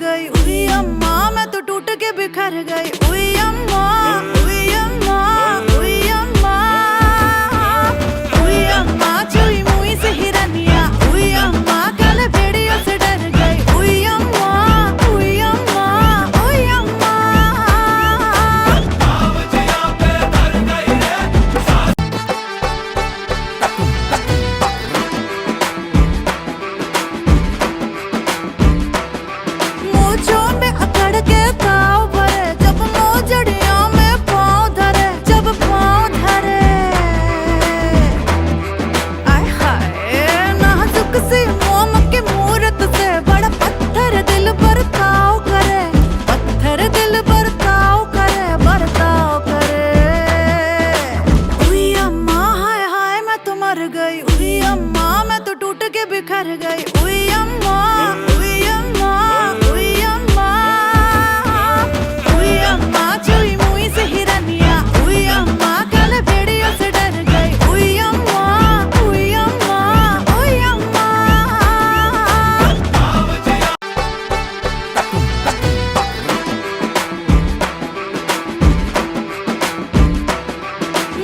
गई। उई अम्मा मैं तो टूट के बिखर गई। उई अम्मा, उई अम्मा, उई अम्मा, उई अम्मा चुई मुई से हिरनिया। उई अम्मा काले भेड़ियों से डर गई। उई अम्मा, उई अम्मा, उई अम्मा। मूंछों में अकड़ के ताव भरे, जब मोजड़ियों में पाँव धरे, जब पाँव धरे। आय हाय नाजुक सी मोम की मूरत से बड़ा पत्थर दिल पर ताव करे, पत्थर दिल पर ताव करे, बरताव करे। उई अम्मा हाय हाय मैं तो मर गई। उई अम्मा मैं तो टूट के बिखर गई। उई अम्मा, उई अम्मा, उई अम्मा, उई अम्मा चुई मुई से हिरनिया। उई अम्मा काले भेड़ियों से डर गई। उई अम्मा, उई अम्मा, उई अम्मा।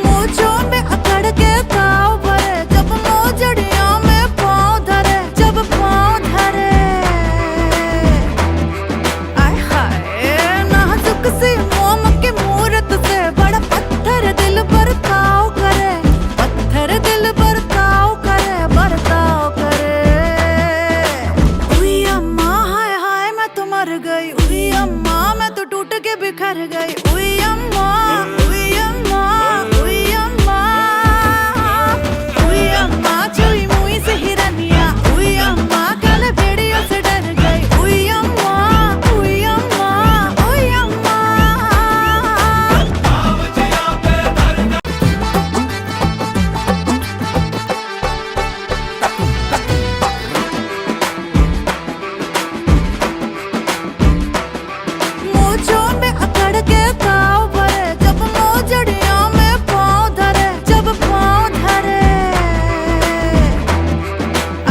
मूंछों में अकड़ के ताव भरे, जब मोजड़ियों में पाँव धरे, जब पाँव धरे। आय हाय नाजुक सी मोम की मूरत से बड़ा पत्थर दिल पर ताव करे, पत्थर दिल पर ताव करे, बरताव करे। उई अम्मा हाय हाय मैं तो मर गई। उई अम्मा मैं तो टूट के बिखर गई। उई अम्मा, उई अम्मा, उई अम्मा, उई अम्मा चुई मुई से हिरनिया। उई अम्मा काले भेड़ियों से डर गई। उई अम्मा, उई अम्मा, उई अम्मा। मूंछों में अकड़ के ताव भरे, जब मोजड़ियों में पाँव धरे, जब पाँव धरे।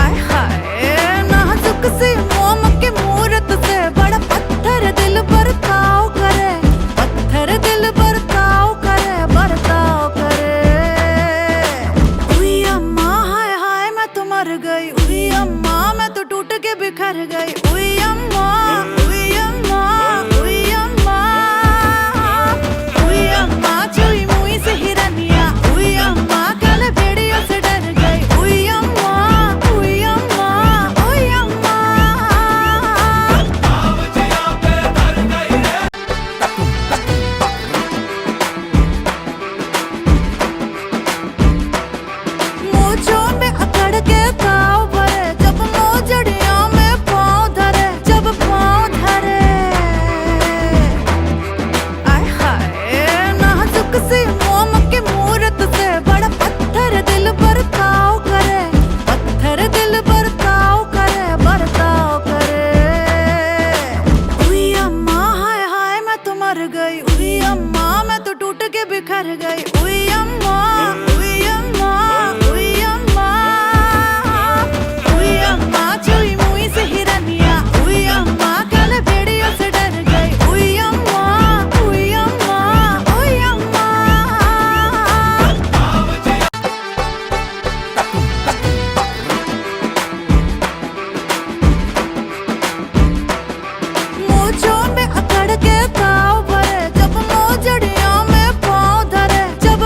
आय हाय नाजुक सी मोम की मूरत से बड़ा पत्थर दिल पर ताव करे, पत्थर दिल पर ताव करे, बरताव करे। उई अम्मा हाय हाय मैं तो मर गई। उई अम्मा मैं तो टूट के बिखर गई। उई अम्मा, उई अम्मा, उई अम्मा, उई अम्मा चुई मुई से हिरनिया। उई अम्मा काले भेड़ियों से डर गई। उई अम्मा, उई अम्मा, उई अम्मा। मूंछों में अकड़ के ताव भरे, जब मोजड़ियों में पाँव धरे, जब पाँव धरे। आय हाय नाजुक सी मोम की मूरत से बड़ा पत्थर दिल पर ताव करे, पत्थर दिल पर ताव करे, बरताव करे। उई अम्मा हाय हाय मैं तो मर गई। उई अम्मा मैं तो टूट के बिखर गई। उई अम्मा, उई अम्मा, उई अम्मा, उई अम्मा चुई मुई से हिरनिया। उई अम्मा काले भेड़ियों से डर गई। उई अम्मा, उई अम्मा, उई अम्मा। मूंछों में अकड़ के ताव भरे, जब मोजड़ियों में पाँव धरे, जब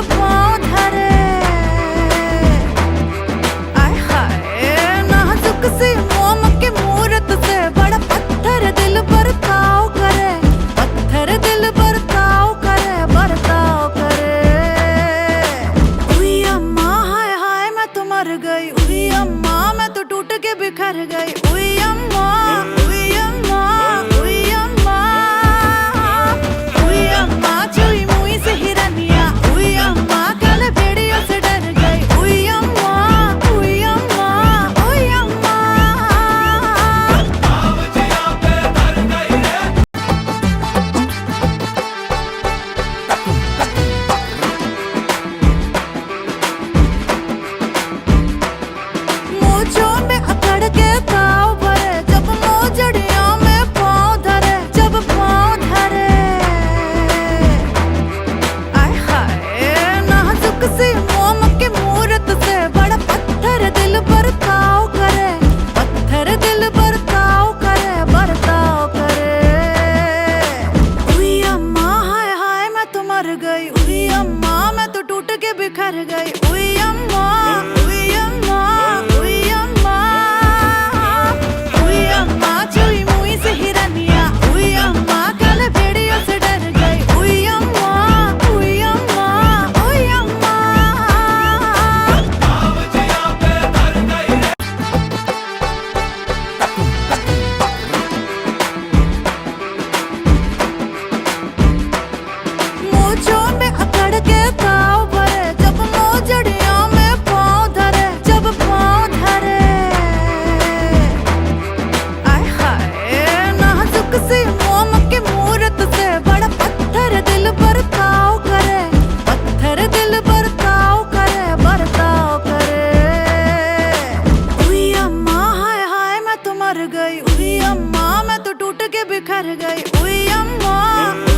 उई अम्मा मैं तो टूट के बिखर गई, उई अम्मा।